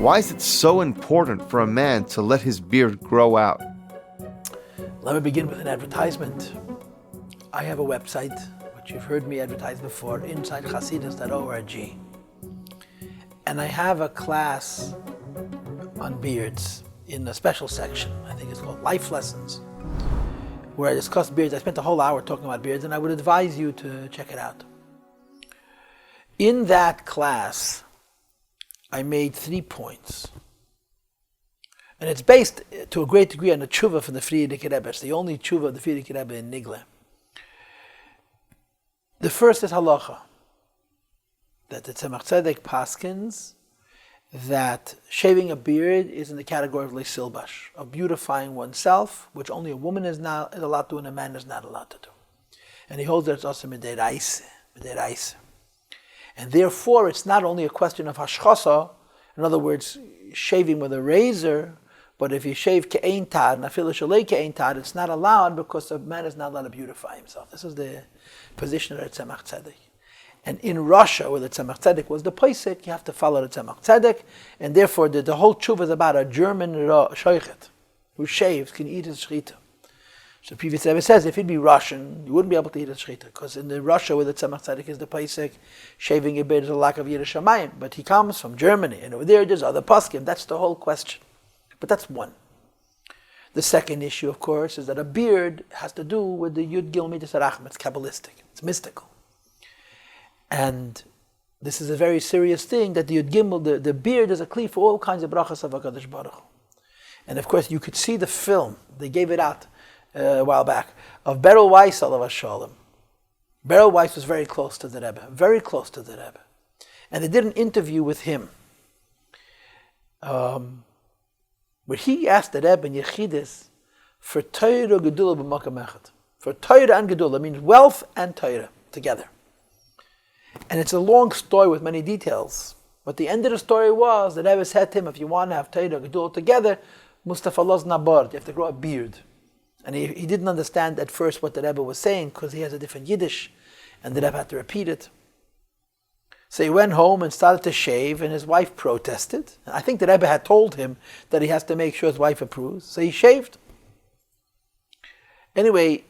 Why is it so important for a man to let his beard grow out? Let me begin with an advertisement. I have a website, which you've heard me advertise before, insidechassidus.org. And I have a class on beards in a special section. I think it's called Life Lessons, where I discuss beards. I spent a whole hour talking about beards, and I would advise you to check it out. In that class, I made 3 points. And it's based to a great degree on the tshuva from the Frierdiker Rebbe. It's the only tshuva of the Frierdiker Rebbe in Nigle. The first is halacha, that the Tzemach Tzedek paskins that shaving a beard is in the category of leisilbash, of beautifying oneself, which only a woman is allowed to do and a man is not allowed to do. And he holds that it's also midiraisa. And therefore, it's not only a question of hashchasa, in other words, shaving with a razor, but if you shave ke'ein tad, and afilu shalei ke'ein tad, it's not allowed because the man is not allowed to beautify himself. This is the position of the Tzemach Tzedek. And in Russia, where the Tzemach Tzedek was the Pesach, you have to follow the Tzemach Tzedek, and therefore the whole tshuva is about a German shoichet who shaves, can eat his shechita. So previous Rebbe says, if he'd be Russian, you wouldn't be able to eat his shechita, because in the Russia where the Tzemach Tzedek is the Pesach, shaving a beard is a lack of Yiras Shamayim. But he comes from Germany, and over there's other paskim. That's the whole question. But that's one. The second issue, of course, is that a beard has to do with the Yud Gil Midas Arachim. It's Kabbalistic. It's mystical. And this is a very serious thing, that the Yud Gimel, the beard is a kli for all kinds of brachas of HaKadosh Baruch Hu. And of course, you could see the film. They gave it out a while back, of Beryl Weiss, alav hashalom. Beryl Weiss was very close to the Rebbe, very close to the Rebbe. And they did an interview with him, where he asked the Rebbe in Yechidus for Torah Gedula b'makam echad. For Torah and Gedula means wealth and Torah together. And it's a long story with many details. But the end of the story was, the Rebbe said to him, if you want to have Torah and Gedula together, Mustafa Loz Nabard, you have to grow a beard. And he didn't understand at first what the Rebbe was saying, because he has a different Yiddish, and the Rebbe had to repeat it. So he went home and started to shave, and his wife protested. I think the Rebbe had told him that he has to make sure his wife approves. So he shaved. Anyway,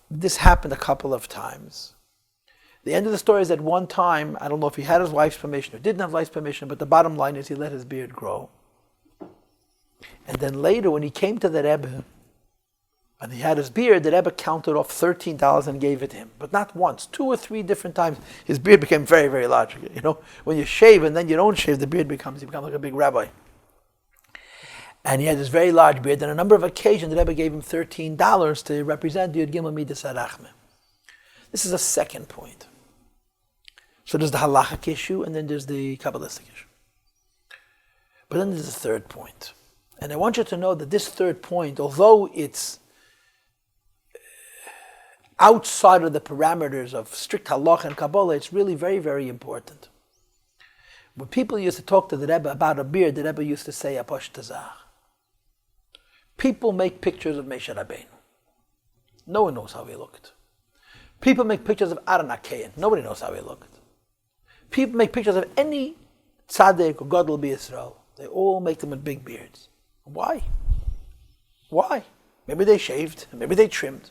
this happened a couple of times. The end of the story is that one time, I don't know if he had his wife's permission or didn't have his wife's permission, but the bottom line is he let his beard grow. And then later, when he came to the Rebbe, and he had his beard, the Rebbe counted off $13 and gave it to him. But not once, 2 or 3 different times. His beard became very, very large. You know, when you shave and then you don't shave, the beard becomes like a big rabbi. And he had this very large beard. And on a number of occasions, the Rebbe gave him $13 to represent the Yud Gimel Midas Arachim. This is a second point. So there's the halachic issue, and then there's the Kabbalistic issue. But then there's the third point. And I want you to know that this third point, although it's outside of the parameters of strict halach and Kabbalah, it's really very, very important. When people used to talk to the Rebbe about a beard, the Rebbe used to say, Aposh Tazach. People make pictures of Moshe Rabbeinu. No one knows how he looked. People make pictures of Aaron HaKohen. Nobody knows how he looked. People make pictures of any tzaddik or gadol b'Yisrael. They all make them with big beards. Why? Why? Maybe they shaved, maybe they trimmed.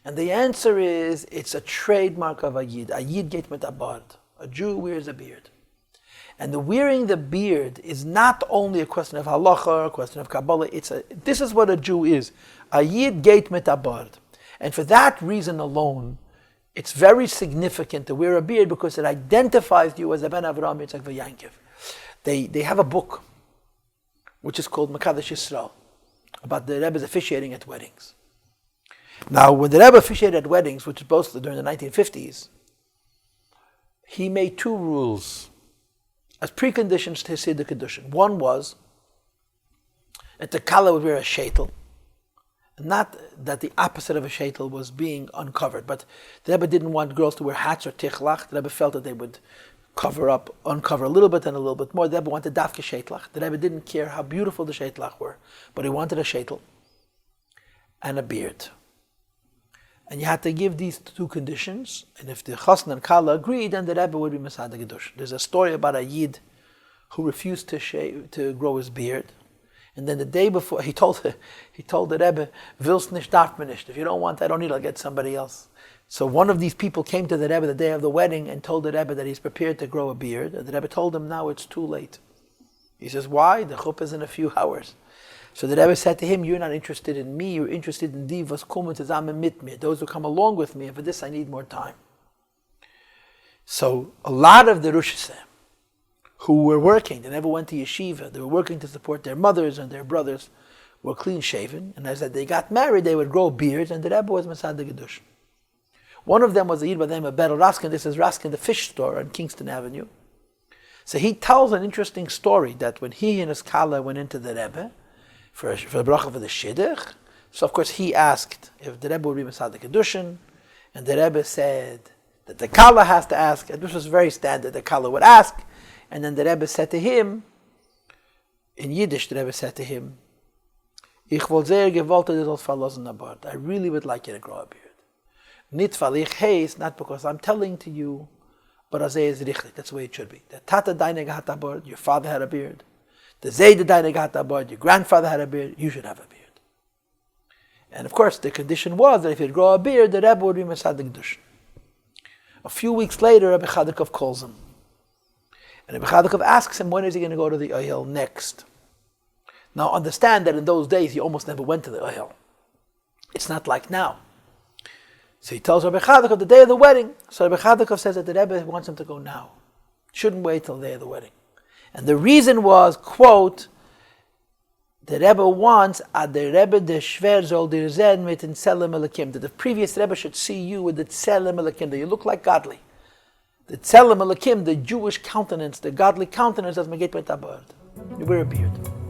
And the answer is, it's a trademark of a Yid. A Yid get mit a bard. A Jew wears a beard. And the wearing the beard is not only a question of halacha, a question of Kabbalah. This is what a Jew is. A Yid get mit a bard. And for that reason alone, it's very significant to wear a beard, because it identifies you as a Ben Avraham Yitzchak v'Yankiv. They have a book, which is called Makadosh Yisrael, about the Rebbe's officiating at weddings. Now, when the Rebbe officiated at weddings, which was mostly during the 1950s, he made 2 rules as preconditions to his Siddur Kedushin. One was that the Kala would wear a sheitel. Not that the opposite of a sheitel was being uncovered, but the Rebbe didn't want girls to wear hats or tichlach. The Rebbe felt that they would uncover a little bit and a little bit more. The Rebbe wanted dafke sheitlach. The Rebbe didn't care how beautiful the sheitlach were, but he wanted a sheitel and a beard. And you had to give these 2 conditions, and if the chassan and kala agreed, then the Rebbe would be Masada Gedush. There's a story about a Yid who refused to grow his beard. And then the day before, he told the Rebbe, "Willst nicht, darf man nicht. If you don't want, I don't need. I'll get somebody else." So one of these people came to the Rebbe the day of the wedding and told the Rebbe that he's prepared to grow a beard. And the Rebbe told him, "Now it's too late." He says, "Why? The chuppah is in a few hours." So the Rebbe said to him, "You're not interested in me. You're interested in die was kommen zusammen mit mir, those who come along with me. And for this, I need more time." So a lot of the Rosh who were working, they never went to yeshiva, they were working to support their mothers and their brothers, were clean shaven. And as they got married, they would grow beards, and the Rebbe was Masad Gedush. One of them was a Yid by the name of Beryl Raskin. This is Raskin, the fish store on Kingston Avenue. So he tells an interesting story that when he and his Kala went into the Rebbe for the bracha for the Shidduch, so of course he asked if the Rebbe would be Masad Kedushin, and the Rebbe said that the Kala has to ask, and this was very standard, the Kala would ask, and then the Rebbe said to him, in Yiddish, the Rebbe said to him, "Ich wollte sehr gewollt, du sollst verlassen abort. I really would like you to grow a beard. Nicht weil ich heiß, not because I'm telling to you, but as is richtig. That's the way it should be. The Tata deine gehat abort, your father had a beard. The Zayde deine gehat abort, your grandfather had a beard. You should have a beard." And of course, the condition was that if he'd grow a beard, the Rebbe would be Masad Gedush. A few weeks later, Rabbi Chadikov calls him. And Rabbi Chadikov asks him, when is he going to go to the Ohel next? Now understand that in those days, he almost never went to the Ohel. It's not like now. So he tells Rabbi Chadikov the day of the wedding. So Rabbi Chadikov says that the Rebbe wants him to go now. Shouldn't wait till the day of the wedding. And the reason was, quote, the Rebbe wants the Rebbe the Shver soll dir sein mit den Tzelem Elokim, that the previous Rebbe should see you with the Tzelem Elokim, that you look like godly. The Tzelem Elokim, the Jewish countenance, the godly countenance as Megit Betabard. You wear a beard.